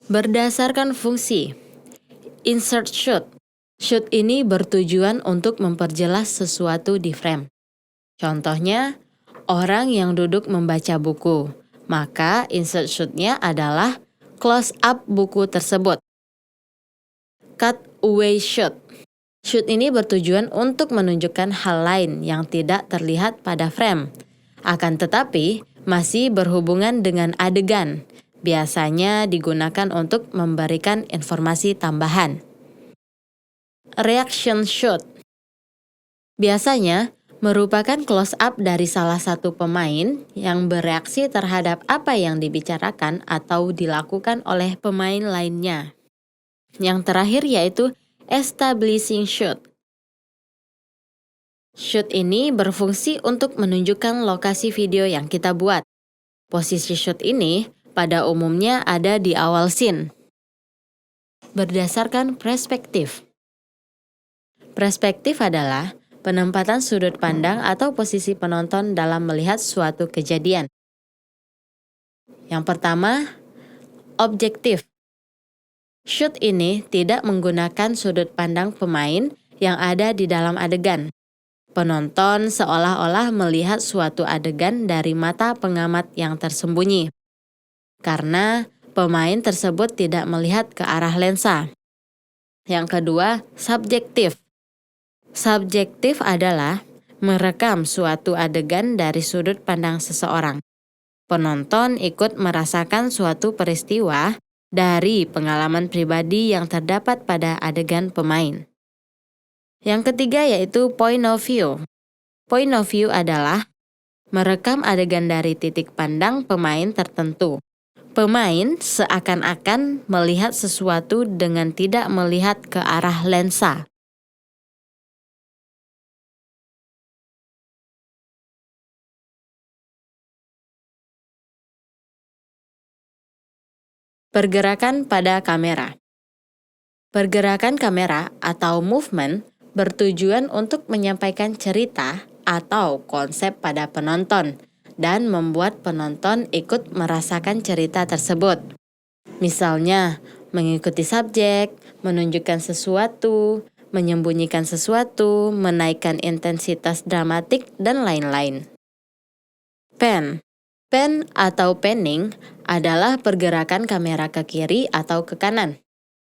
Berdasarkan fungsi insert shoot. Shoot ini bertujuan untuk memperjelas sesuatu di frame. Contohnya, orang yang duduk membaca buku. Maka insert shoot-nya adalah close up buku tersebut. Cut away shoot. Shoot ini bertujuan untuk menunjukkan hal lain yang tidak terlihat pada frame. Akan tetapi, masih berhubungan dengan adegan. Biasanya digunakan untuk memberikan informasi tambahan. Reaction shot biasanya merupakan close-up dari salah satu pemain yang bereaksi terhadap apa yang dibicarakan atau dilakukan oleh pemain lainnya. Yang terakhir yaitu establishing shot. Shot ini berfungsi untuk menunjukkan lokasi video yang kita buat. Posisi shot ini pada umumnya ada di awal scene. Berdasarkan perspektif. Perspektif adalah penempatan sudut pandang atau posisi penonton dalam melihat suatu kejadian. Yang pertama, objektif. Shoot ini tidak menggunakan sudut pandang pemain yang ada di dalam adegan. Penonton seolah-olah melihat suatu adegan dari mata pengamat yang tersembunyi. Karena pemain tersebut tidak melihat ke arah lensa. Yang kedua, subjektif. Subjektif adalah merekam suatu adegan dari sudut pandang seseorang. Penonton ikut merasakan suatu peristiwa dari pengalaman pribadi yang terdapat pada adegan pemain. Yang ketiga yaitu point of view. Point of view adalah merekam adegan dari titik pandang pemain tertentu. Pemain seakan-akan melihat sesuatu dengan tidak melihat ke arah lensa. Pergerakan pada kamera. Pergerakan kamera atau movement bertujuan untuk menyampaikan cerita atau konsep pada penonton dan membuat penonton ikut merasakan cerita tersebut. Misalnya, mengikuti subjek, menunjukkan sesuatu, menyembunyikan sesuatu, menaikkan intensitas dramatik, dan lain-lain. Pan. Pan atau panning adalah pergerakan kamera ke kiri atau ke kanan.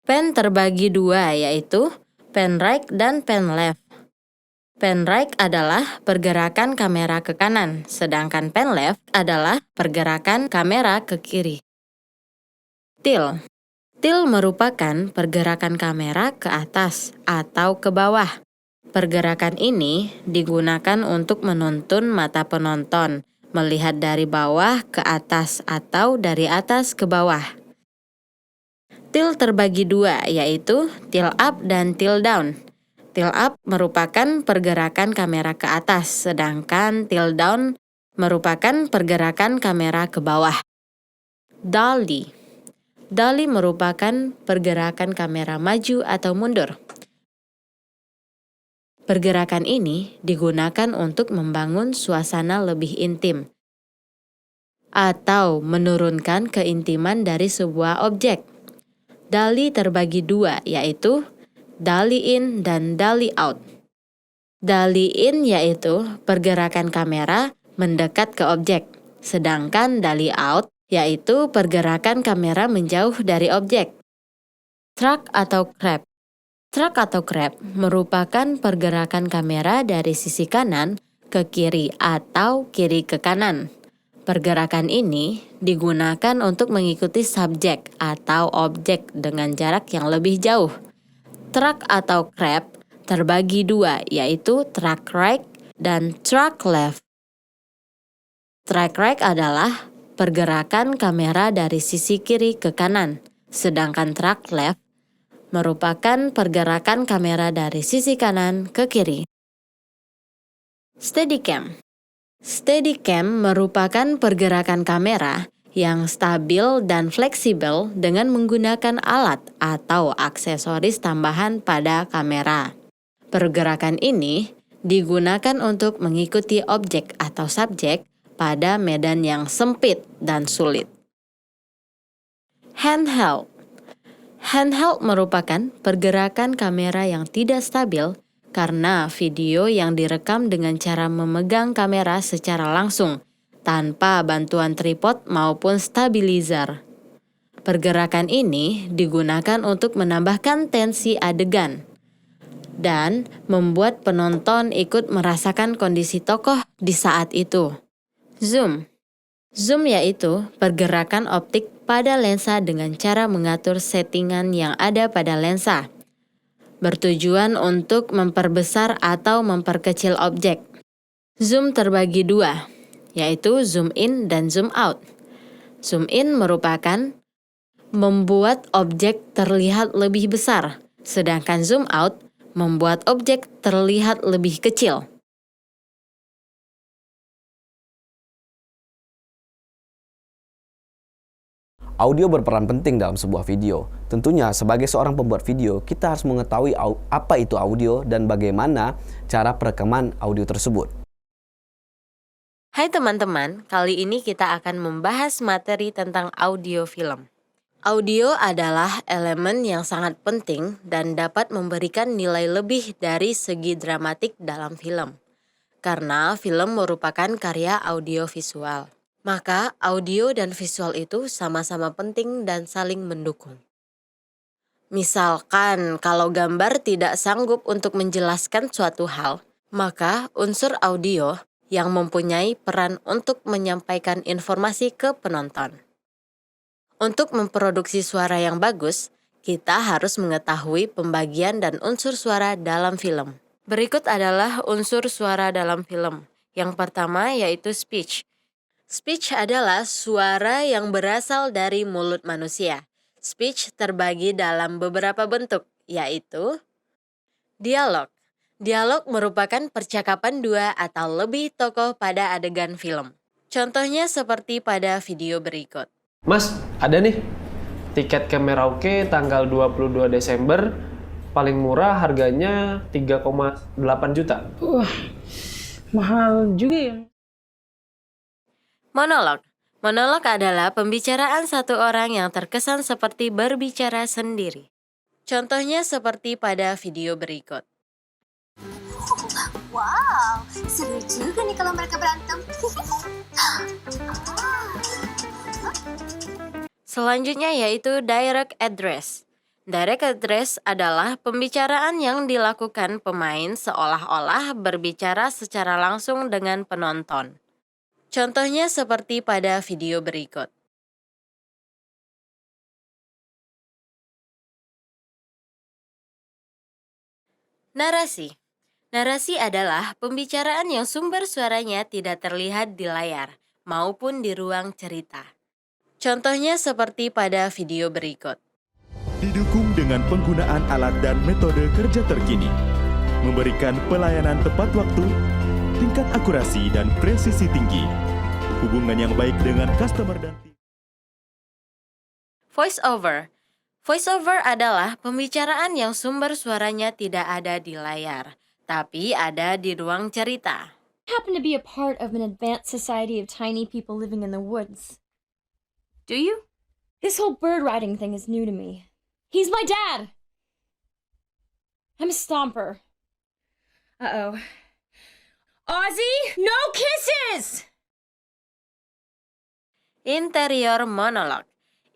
Pan terbagi dua yaitu pan right dan pan left. Pan right adalah pergerakan kamera ke kanan, sedangkan pan left adalah pergerakan kamera ke kiri. Tilt. Tilt merupakan pergerakan kamera ke atas atau ke bawah. Pergerakan ini digunakan untuk menuntun mata penonton, melihat dari bawah ke atas atau dari atas ke bawah. Tilt terbagi dua, yaitu tilt up dan tilt down. Tilt up merupakan pergerakan kamera ke atas, sedangkan tilt down merupakan pergerakan kamera ke bawah. Dolly. Dolly merupakan pergerakan kamera maju atau mundur. Pergerakan ini digunakan untuk membangun suasana lebih intim atau menurunkan keintiman dari sebuah objek. Dolly terbagi dua, yaitu dolly in dan dolly out. Dolly in yaitu pergerakan kamera mendekat ke objek, sedangkan dolly out yaitu pergerakan kamera menjauh dari objek. Track atau crab. Track atau crab merupakan pergerakan kamera dari sisi kanan ke kiri atau kiri ke kanan. Pergerakan ini digunakan untuk mengikuti subjek atau objek dengan jarak yang lebih jauh. Track atau crab terbagi dua, yaitu track right dan track left. Track right adalah pergerakan kamera dari sisi kiri ke kanan, sedangkan track left merupakan pergerakan kamera dari sisi kanan ke kiri. Steadicam. Steadicam merupakan pergerakan kamera yang stabil dan fleksibel dengan menggunakan alat atau aksesoris tambahan pada kamera. Pergerakan ini digunakan untuk mengikuti objek atau subjek pada medan yang sempit dan sulit. Handheld. Handheld merupakan pergerakan kamera yang tidak stabil karena video yang direkam dengan cara memegang kamera secara langsung, tanpa bantuan tripod maupun stabilizer. Pergerakan ini digunakan untuk menambahkan tensi adegan dan membuat penonton ikut merasakan kondisi tokoh di saat itu. Zoom. Zoom yaitu pergerakan optik pada lensa dengan cara mengatur settingan yang ada pada lensa, bertujuan untuk memperbesar atau memperkecil objek. Zoom terbagi dua, yaitu zoom in dan zoom out. Zoom in merupakan membuat objek terlihat lebih besar, sedangkan zoom out membuat objek terlihat lebih kecil. Audio berperan penting dalam sebuah video. Tentunya sebagai seorang pembuat video, kita harus mengetahui apa itu audio dan bagaimana cara perekaman audio tersebut. Hai teman-teman, kali ini kita akan membahas materi tentang audio film. Audio adalah elemen yang sangat penting dan dapat memberikan nilai lebih dari segi dramatik dalam film. Karena film merupakan karya audiovisual. Maka audio dan visual itu sama-sama penting dan saling mendukung. Misalkan kalau gambar tidak sanggup untuk menjelaskan suatu hal, maka unsur audio yang mempunyai peran untuk menyampaikan informasi ke penonton. Untuk memproduksi suara yang bagus, kita harus mengetahui pembagian dan unsur suara dalam film. Berikut adalah unsur suara dalam film. Yang pertama yaitu speech. Speech adalah suara yang berasal dari mulut manusia. Speech terbagi dalam beberapa bentuk, yaitu dialog. Dialog merupakan percakapan dua atau lebih tokoh pada adegan film. Contohnya seperti pada video berikut. Mas, ada nih tiket ke Merauke tanggal 22 Desember. Paling murah harganya 3,8 juta. Wah, mahal juga ya. Monolog. Monolog adalah pembicaraan satu orang yang terkesan seperti berbicara sendiri. Contohnya seperti pada video berikut. Wow, seru juga nih kalau mereka berantem. Selanjutnya yaitu direct address. Direct address adalah pembicaraan yang dilakukan pemain seolah-olah berbicara secara langsung dengan penonton. Contohnya seperti pada video berikut. Narasi. Narasi adalah pembicaraan yang sumber suaranya tidak terlihat di layar maupun di ruang cerita. Contohnya seperti pada video berikut. Didukung dengan penggunaan alat dan metode kerja terkini, memberikan pelayanan tepat waktu, tingkat akurasi dan presisi tinggi, hubungan yang baik dengan customer dan tim. Voice over. Voice over adalah pembicaraan yang sumber suaranya tidak ada di layar, tapi ada di ruang cerita. I happen to be a part of an advanced society of tiny people living in the woods. Do you? This whole bird riding thing is new to me. He's my dad! I'm a stomper. Uh-oh. Ozzy, no kisses! Interior monolog.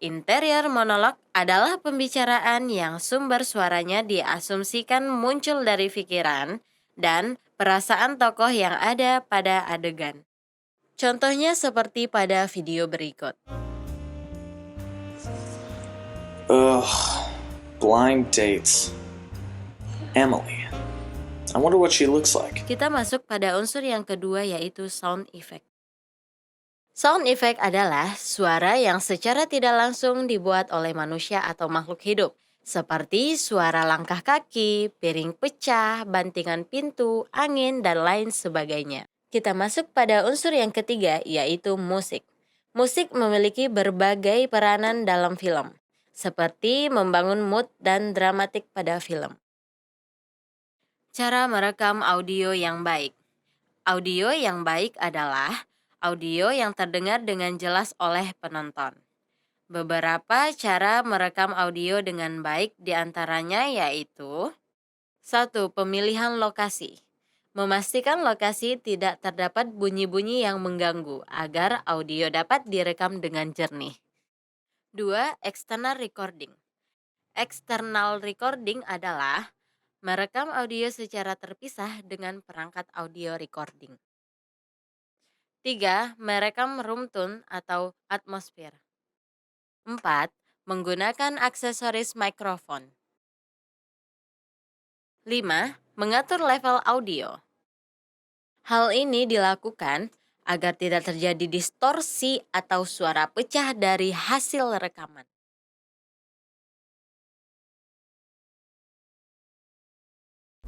Interior monolog adalah pembicaraan yang sumber suaranya diasumsikan muncul dari pikiran dan perasaan tokoh yang ada pada adegan. Contohnya seperti pada video berikut. Ugh, blind dates. Emily. I wonder what she looks like. Kita masuk pada unsur yang kedua yaitu sound effect. Sound effect adalah suara yang secara tidak langsung dibuat oleh manusia atau makhluk hidup, seperti suara langkah kaki, piring pecah, bantingan pintu, angin, dan lain sebagainya. Kita masuk pada unsur yang ketiga yaitu musik. Musik memiliki berbagai peranan dalam film, seperti membangun mood dan dramatik pada film. Cara merekam audio yang baik. Audio yang baik adalah audio yang terdengar dengan jelas oleh penonton. Beberapa cara merekam audio dengan baik diantaranya yaitu 1. Pemilihan lokasi. Memastikan lokasi tidak terdapat bunyi-bunyi yang mengganggu agar audio dapat direkam dengan jernih. 2. External recording. External recording adalah merekam audio secara terpisah dengan perangkat audio recording. 3. Merekam room tone atau atmosfer. 4. Menggunakan aksesoris mikrofon. 5. Mengatur level audio. Hal ini dilakukan agar tidak terjadi distorsi atau suara pecah dari hasil rekaman.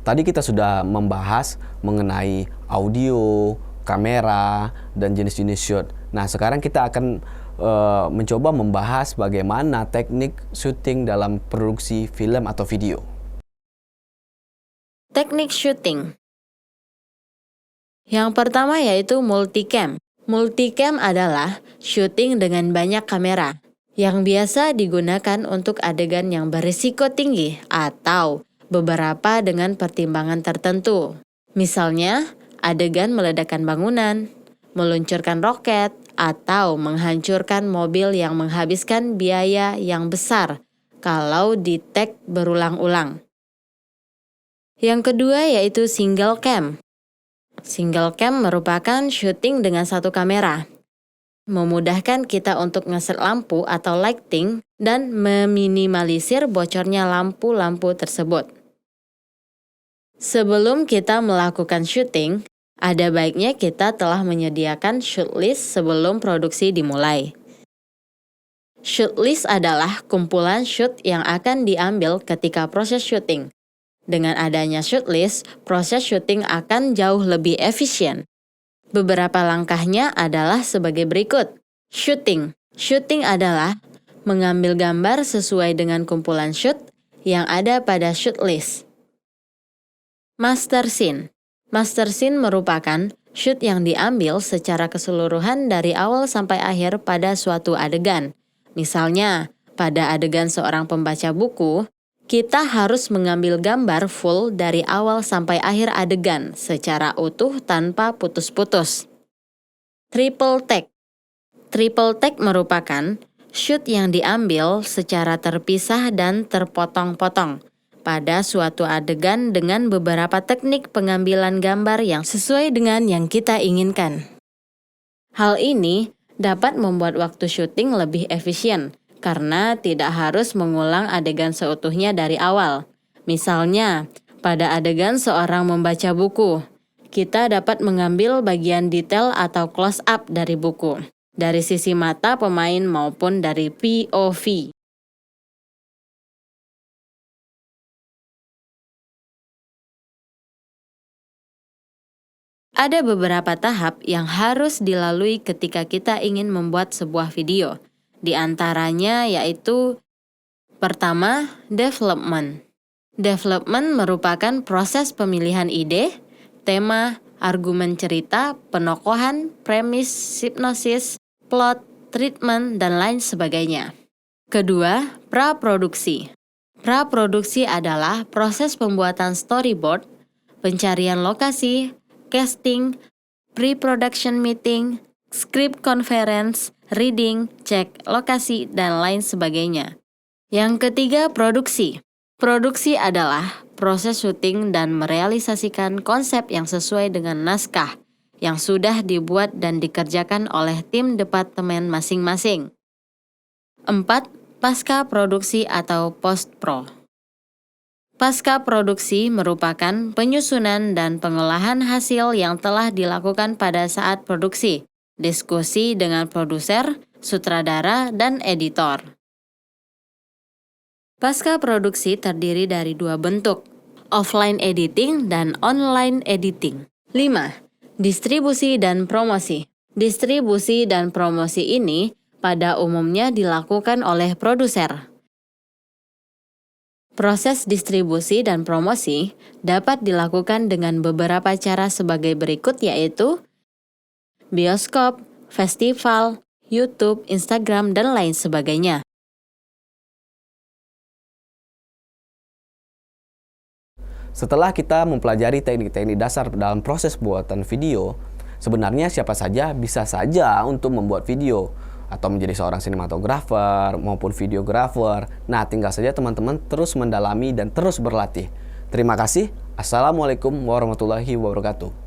Tadi kita sudah membahas mengenai audio, kamera, dan jenis-jenis shoot. Nah, sekarang kita akan mencoba membahas bagaimana teknik syuting dalam produksi film atau video. Teknik syuting. Yang pertama yaitu multicam. Multicam adalah syuting dengan banyak kamera yang biasa digunakan untuk adegan yang berisiko tinggi atau beberapa dengan pertimbangan tertentu. Misalnya, adegan meledakkan bangunan, meluncurkan roket, atau menghancurkan mobil yang menghabiskan biaya yang besar kalau di-take berulang-ulang. Yang kedua yaitu single cam. Single cam merupakan syuting dengan satu kamera. Memudahkan kita untuk ngeset lampu atau lighting dan meminimalisir bocornya lampu-lampu tersebut. Sebelum kita melakukan syuting, ada baiknya kita telah menyediakan shoot list sebelum produksi dimulai. Shoot list adalah kumpulan shoot yang akan diambil ketika proses syuting. Dengan adanya shoot list, proses syuting akan jauh lebih efisien. Beberapa langkahnya adalah sebagai berikut. Shooting. Shooting adalah mengambil gambar sesuai dengan kumpulan shoot yang ada pada shoot list. Master scene. Master scene merupakan shoot yang diambil secara keseluruhan dari awal sampai akhir pada suatu adegan. Misalnya, pada adegan seorang pembaca buku, kita harus mengambil gambar full dari awal sampai akhir adegan secara utuh tanpa putus-putus. Triple take. Triple take merupakan shoot yang diambil secara terpisah dan terpotong-potong pada suatu adegan dengan beberapa teknik pengambilan gambar yang sesuai dengan yang kita inginkan. Hal ini dapat membuat waktu syuting lebih efisien karena tidak harus mengulang adegan seutuhnya dari awal. Misalnya, pada adegan seorang membaca buku, kita dapat mengambil bagian detail atau close up dari buku, dari sisi mata pemain maupun dari POV. Ada beberapa tahap yang harus dilalui ketika kita ingin membuat sebuah video. Di antaranya yaitu pertama, development. Development merupakan proses pemilihan ide, tema, argumen cerita, penokohan, premis, hipnosis, plot, treatment, dan lain sebagainya. Kedua, praproduksi. Praproduksi adalah proses pembuatan storyboard, pencarian lokasi, casting, pre-production meeting, script conference, reading, cek lokasi, dan lain sebagainya. Yang ketiga, produksi. Produksi adalah proses syuting dan merealisasikan konsep yang sesuai dengan naskah yang sudah dibuat dan dikerjakan oleh tim departemen masing-masing. 4. Pasca produksi atau post-pro. Pasca produksi merupakan penyusunan dan pengolahan hasil yang telah dilakukan pada saat produksi, diskusi dengan produser, sutradara, dan editor. Pasca produksi terdiri dari dua bentuk, offline editing dan online editing. 5. Distribusi dan promosi. Distribusi dan promosi ini pada umumnya dilakukan oleh produser. Proses distribusi dan promosi dapat dilakukan dengan beberapa cara sebagai berikut yaitu bioskop, festival, YouTube, Instagram, dan lain sebagainya. Setelah kita mempelajari teknik-teknik dasar dalam proses buatan video, sebenarnya siapa saja bisa saja untuk membuat video atau menjadi seorang sinematografer maupun videografer. Nah, tinggal saja teman-teman terus mendalami dan terus berlatih. Terima kasih. Assalamualaikum warahmatullahi wabarakatuh.